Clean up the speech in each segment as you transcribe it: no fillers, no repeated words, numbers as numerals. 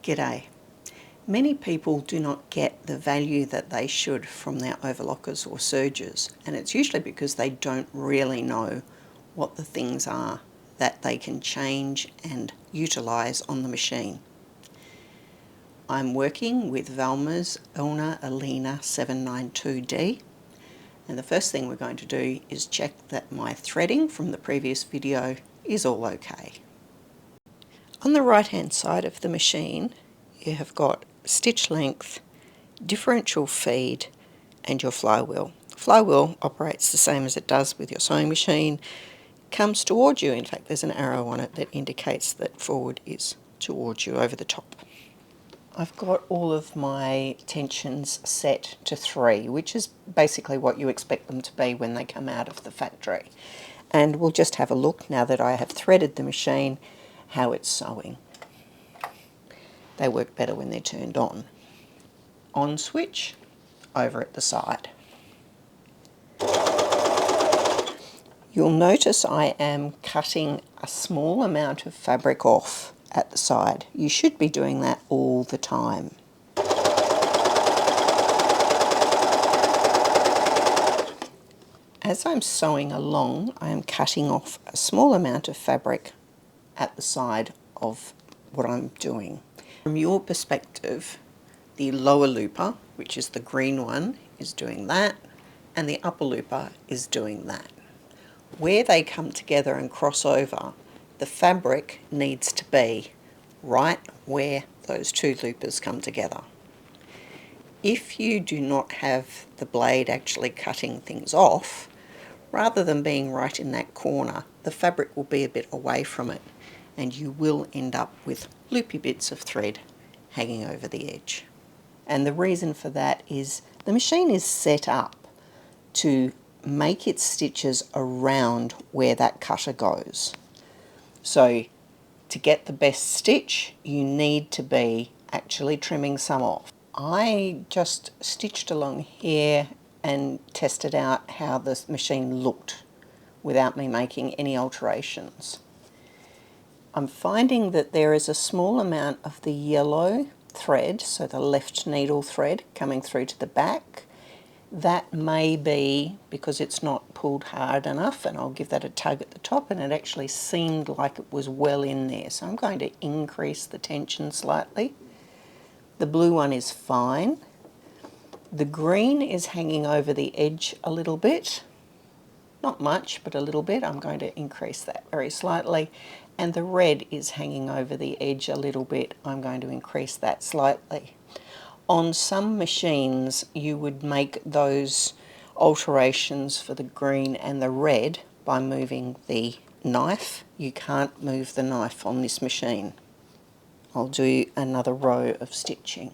G'day. Many people do not get the value that they should from their overlockers or sergers, and it's usually because they don't really know what the things are that they can change and utilise on the machine. I'm working with Valma's Elina 792D, and the first thing we're going to do is check that my threading from the previous video is all okay. On the right hand side of the machine you have got stitch length, differential feed and your flywheel. Flywheel operates the same as it does with your sewing machine. It comes towards you, in fact there's an arrow on it that indicates that forward is towards you over the top. I've got all of my tensions set to 3, which is basically what you expect them to be when they come out of the factory. And we'll just have a look, now that I have threaded the machine, how it's sewing. They work better when they're turned on. On switch, over at the side. You'll notice I am cutting a small amount of fabric off at the side. You should be doing that all the time. As I'm sewing along, I am cutting off a small amount of fabric at the side of what I'm doing. From your perspective, the lower looper, which is the green one, is doing that, and the upper looper is doing that. Where they come together and cross over, the fabric needs to be right where those two loopers come together. If you do not have the blade actually cutting things off, rather than being right in that corner, the fabric will be a bit away from it, and you will end up with loopy bits of thread hanging over the edge. And the reason for that is the machine is set up to make its stitches around where that cutter goes. So to get the best stitch, you need to be actually trimming some off. I just stitched along here and tested out how the machine looked without me making any alterations. I'm finding that there is a small amount of the yellow thread, so the left needle thread, coming through to the back. That may be because it's not pulled hard enough, and I'll give that a tug at the top, and it actually seemed like it was well in there. So I'm going to increase the tension slightly. The blue one is fine. The green is hanging over the edge a little bit. Not much, but a little bit. I'm going to increase that very slightly. And the red is hanging over the edge a little bit. I'm going to increase that slightly. On some machines, you would make those alterations for the green and the red by moving the knife. You can't move the knife on this machine. I'll do another row of stitching.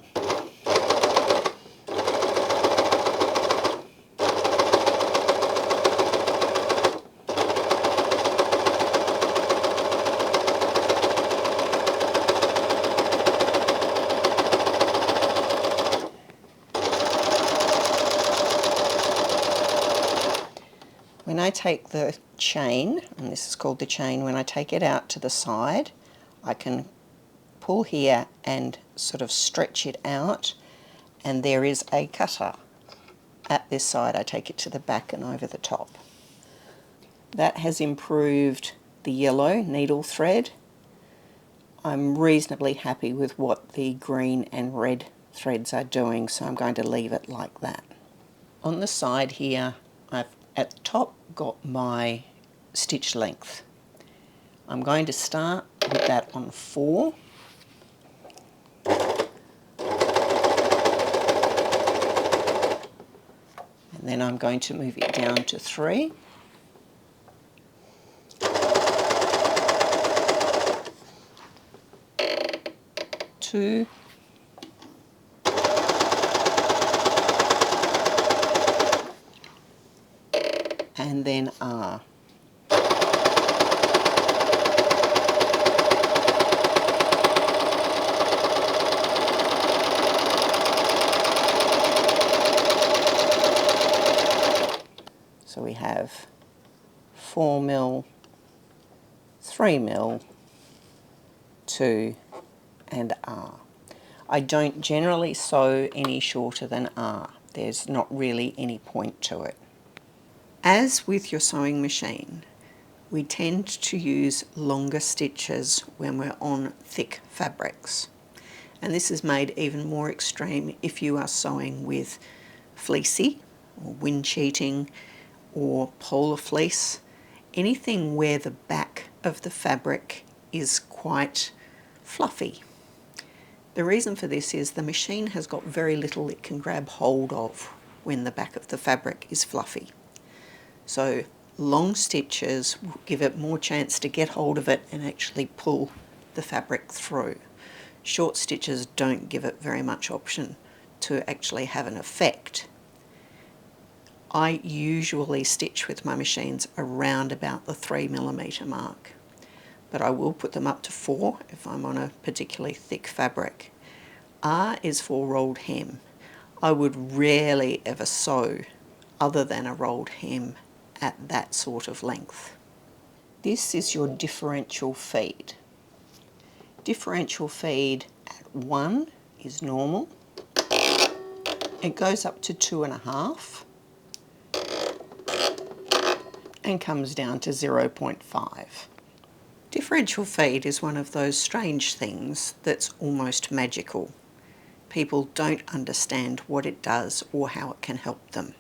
When I take the chain, and this is called the chain, when I take it out to the side, I can pull here and sort of stretch it out, and there is a cutter at this side. I take it to the back and over the top. That has improved the yellow needle thread. I'm reasonably happy with what the green and red threads are doing, so I'm going to leave it like that. On the side here, I've at the top got my stitch length. I'm going to start with that on 4. And then I'm going to move it down to 3. Two. And then R. So we have 4 mil, 3 mil, 2 and R. I don't generally sew any shorter than R. There's not really any point to it. As with your sewing machine, we tend to use longer stitches when we're on thick fabrics. And this is made even more extreme if you are sewing with fleecy or wind cheating or polar fleece, anything where the back of the fabric is quite fluffy. The reason for this is the machine has got very little it can grab hold of when the back of the fabric is fluffy. So long stitches will give it more chance to get hold of it and actually pull the fabric through. Short stitches don't give it very much option to actually have an effect. I usually stitch with my machines around about the 3mm mark, but I will put them up to 4 if I'm on a particularly thick fabric. R is for rolled hem. I would rarely ever sew other than a rolled hem at that sort of length. This is your differential feed. Differential feed at 1 is normal. It goes up to 2.5 and comes down to 0.5. Differential feed is one of those strange things that's almost magical. People don't understand what it does or how it can help them.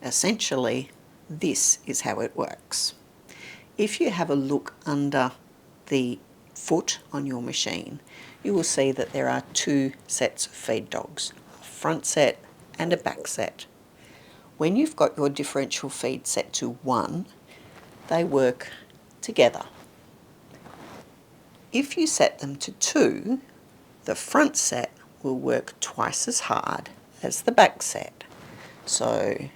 Essentially, this is how it works. If you have a look under the foot on your machine, you will see that there are 2 sets of feed dogs, a front set and a back set. When you've got your differential feed set to 1, they work together. If you set them to 2, the front set will work twice as hard as the back set. So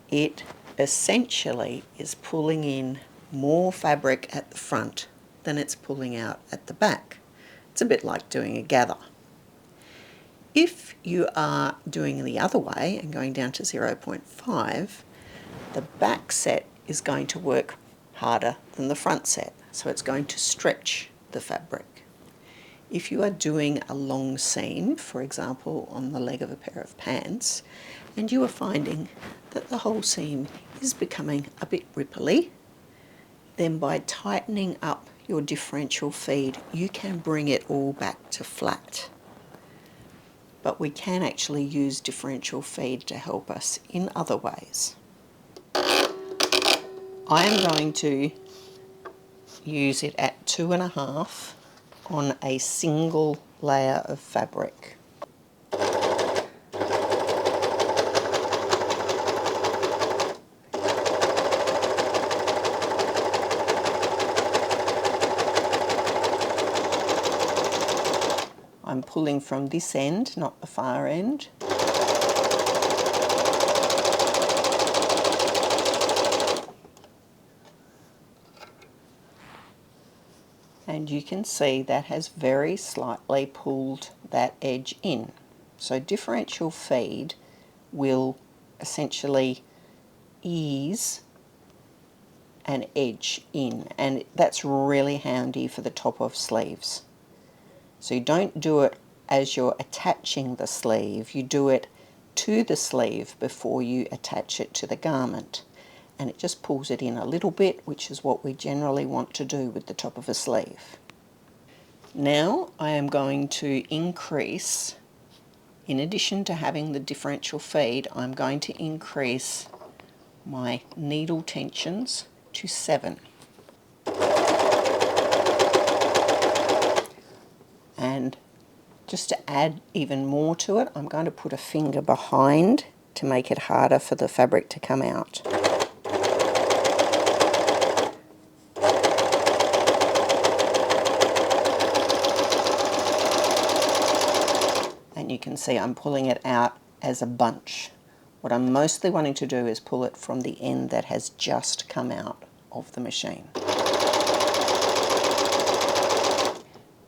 it essentially is pulling in more fabric at the front than it's pulling out at the back. It's a bit like doing a gather. If you are doing the other way and going down to 0.5, the back set is going to work harder than the front set, so it's going to stretch the fabric. If you are doing a long seam, for example on the leg of a pair of pants, and you are finding that the whole seam is becoming a bit ripply, then by tightening up your differential feed, you can bring it all back to flat. But we can actually use differential feed to help us in other ways. I am going to use it at 2.5 on a single layer of fabric. I'm pulling from this end, not the far end. And you can see that has very slightly pulled that edge in. So differential feed will essentially ease an edge in, and that's really handy for the top of sleeves. So you don't do it as you're attaching the sleeve, you do it to the sleeve before you attach it to the garment. And it just pulls it in a little bit, which is what we generally want to do with the top of a sleeve. Now I am going to increase, in addition to having the differential feed, I'm going to increase my needle tensions to 7. And just to add even more to it, I'm going to put a finger behind to make it harder for the fabric to come out. And you can see I'm pulling it out as a bunch. What I'm mostly wanting to do is pull it from the end that has just come out of the machine.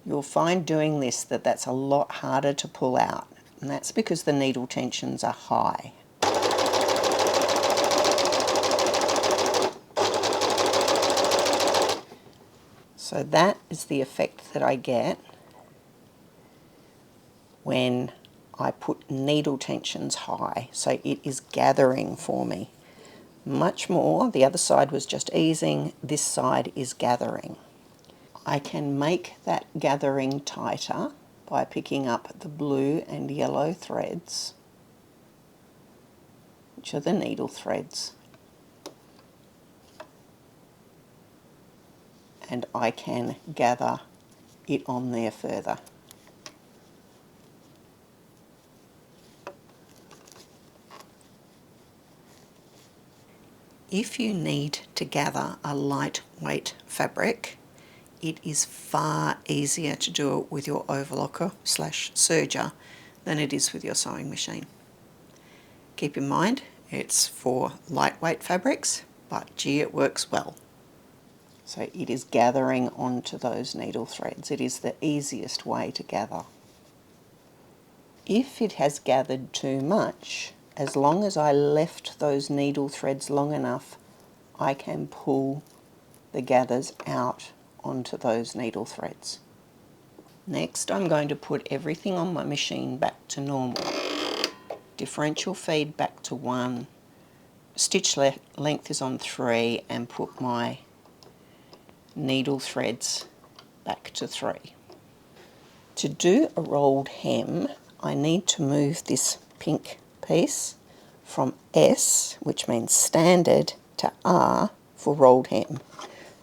You'll find doing this that that's a lot harder to pull out, and that's because the needle tensions are high. So that is the effect that I get when I put needle tensions high, so it is gathering for me. Much more, the other side was just easing, this side is gathering. I can make that gathering tighter by picking up the blue and yellow threads, which are the needle threads, and I can gather it on there further. If you need to gather a lightweight fabric, it is far easier to do it with your Overlocker / Serger than it is with your sewing machine. Keep in mind, it's for lightweight fabrics, but gee, it works well. So it is gathering onto those needle threads. It is the easiest way to gather. If it has gathered too much, as long as I left those needle threads long enough, I can pull the gathers out onto those needle threads. Next, I'm going to put everything on my machine back to normal. Differential feed back to 1, stitch length is on 3, and put my needle threads back to 3. To do a rolled hem, I need to move this pink piece from S, which means standard, to R for rolled hem.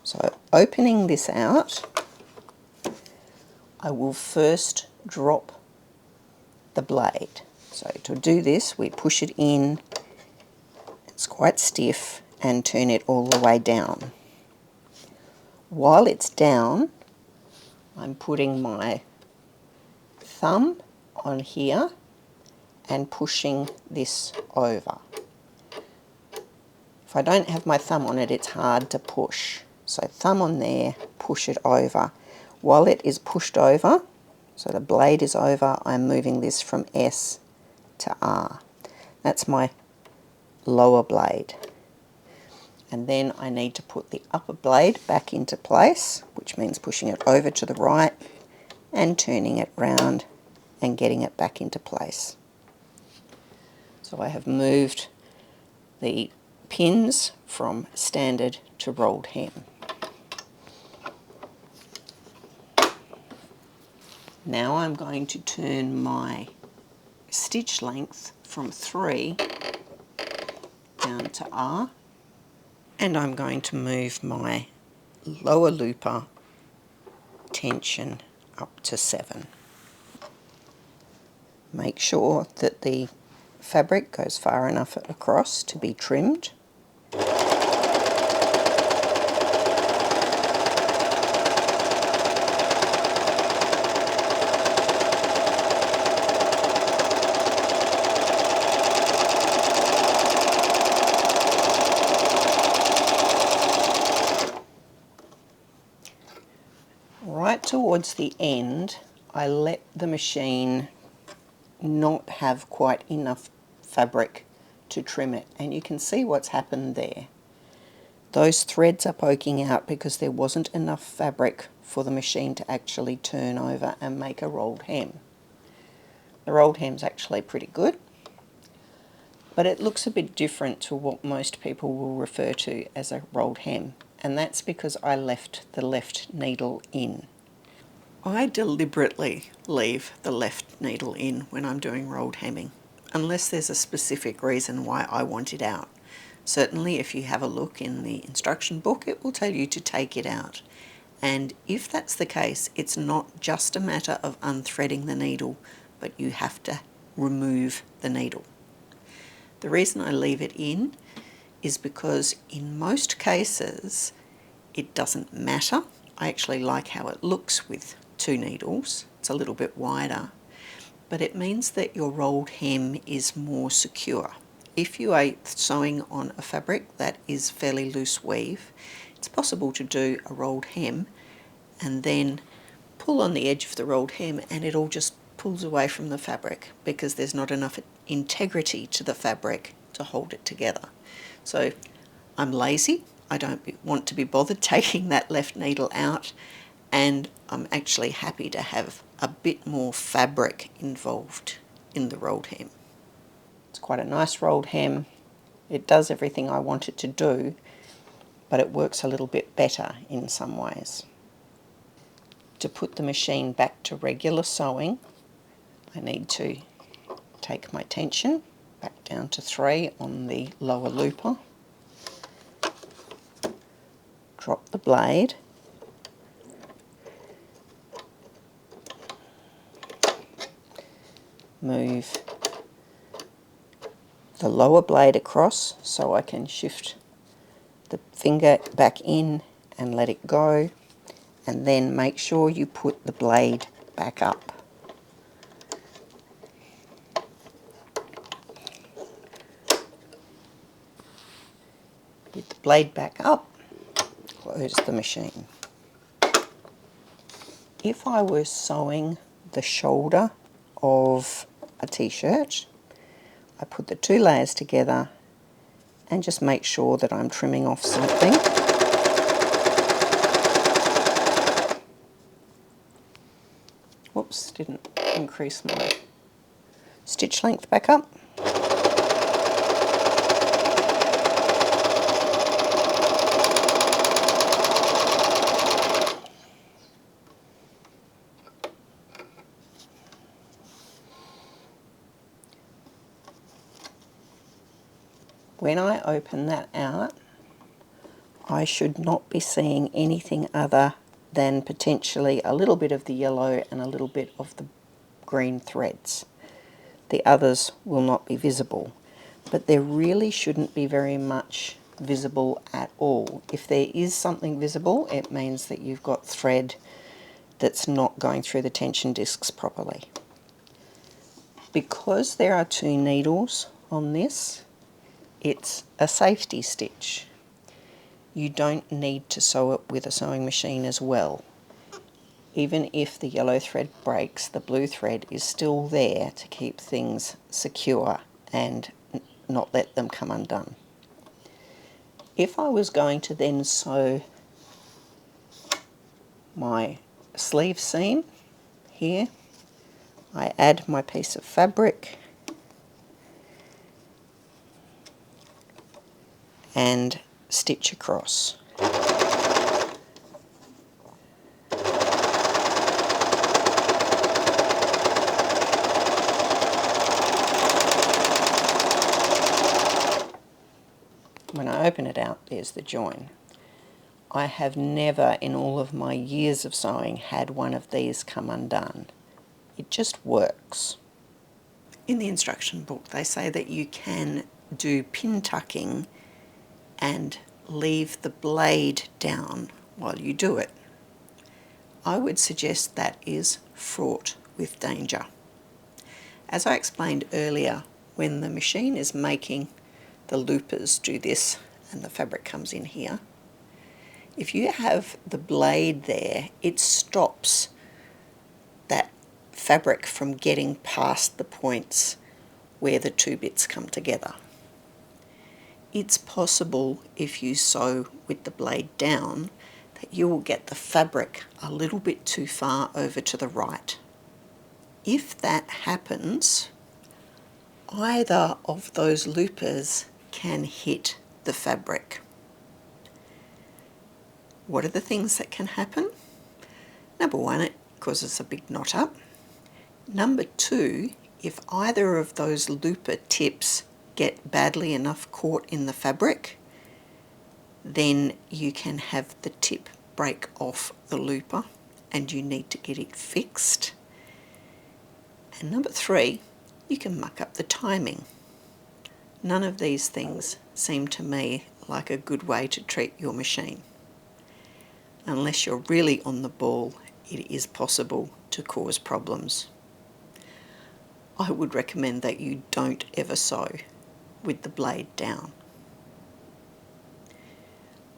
So opening this out, I will first drop the blade. So to do this, we push it in, it's quite stiff, and turn it all the way down. While it's down, I'm putting my thumb on here and pushing this over. If I don't have my thumb on it, it's hard to push. So thumb on there, push it over. While it is pushed over, so the blade is over, I'm moving this from S to R. That's my lower blade. And then I need to put the upper blade back into place, which means pushing it over to the right and turning it round and getting it back into place. So I have moved the pins from standard to rolled hem. Now I'm going to turn my stitch length from 3 down to R, and I'm going to move my lower looper tension up to 7. Make sure that the fabric goes far enough across to be trimmed. Right towards the end, I let the machine not have quite enough fabric to trim it, and you can see what's happened there. Those threads are poking out because there wasn't enough fabric for the machine to actually turn over and make a rolled hem. The rolled hem's actually pretty good, but it looks a bit different to what most people will refer to as a rolled hem, and that's because I left the left needle in. I deliberately leave the left needle in when I'm doing rolled hemming, unless there's a specific reason why I want it out. Certainly if you have a look in the instruction book, it will tell you to take it out. And if that's the case, it's not just a matter of unthreading the needle, but you have to remove the needle. The reason I leave it in is because in most cases it doesn't matter. I actually like how it looks with 2 needles. It's a little bit wider, but it means that your rolled hem is more secure. If you are sewing on a fabric that is fairly loose weave, it's possible to do a rolled hem and then pull on the edge of the rolled hem and it all just pulls away from the fabric because there's not enough integrity to the fabric to hold it together. So I'm lazy, I don't want to be bothered taking that left needle out, and I'm actually happy to have a bit more fabric involved in the rolled hem. It's quite a nice rolled hem. It does everything I want it to do, but it works a little bit better in some ways. To put the machine back to regular sewing, I need to take my tension back down to 3 on the lower looper, drop the blade, move the lower blade across so I can shift the finger back in and let it go, and then make sure you put the blade back up. With the blade back up, close the machine. If I were sewing the shoulder of a t-shirt, I put the 2 layers together and just make sure that I'm trimming off something. Whoops, didn't increase my stitch length back up. When I open that out, I should not be seeing anything other than potentially a little bit of the yellow and a little bit of the green threads. The others will not be visible, but there really shouldn't be very much visible at all. If there is something visible, it means that you've got thread that's not going through the tension discs properly. Because there are 2 needles on this, it's a safety stitch. You don't need to sew it with a sewing machine as well. Even if the yellow thread breaks, the blue thread is still there to keep things secure and not let them come undone. If I was going to then sew my sleeve seam here, I add my piece of fabric and stitch across. When I open it out, there's the join. I have never in all of my years of sewing had one of these come undone. It just works. In the instruction book they say that you can do pin tucking and leave the blade down while you do it. I would suggest that is fraught with danger. As I explained earlier, when the machine is making the loopers do this and the fabric comes in here, if you have the blade there, it stops that fabric from getting past the points where the 2 bits come together. It's possible, if you sew with the blade down, that you will get the fabric a little bit too far over to the right. If that happens, either of those loopers can hit the fabric. What are the things that can happen? Number 1, it causes a big knot up. Number 2, if either of those looper tips get badly enough caught in the fabric, then you can have the tip break off the looper and you need to get it fixed. And number 3, you can muck up the timing. None of these things seem to me like a good way to treat your machine. Unless you're really on the ball, it is possible to cause problems. I would recommend that you don't ever sew with the blade down.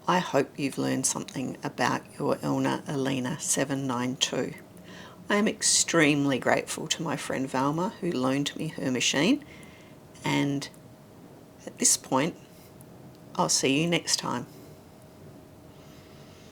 I hope you've learned something about your Elina 792. I am extremely grateful to my friend Valma who loaned me her machine, and at this point I'll see you next time.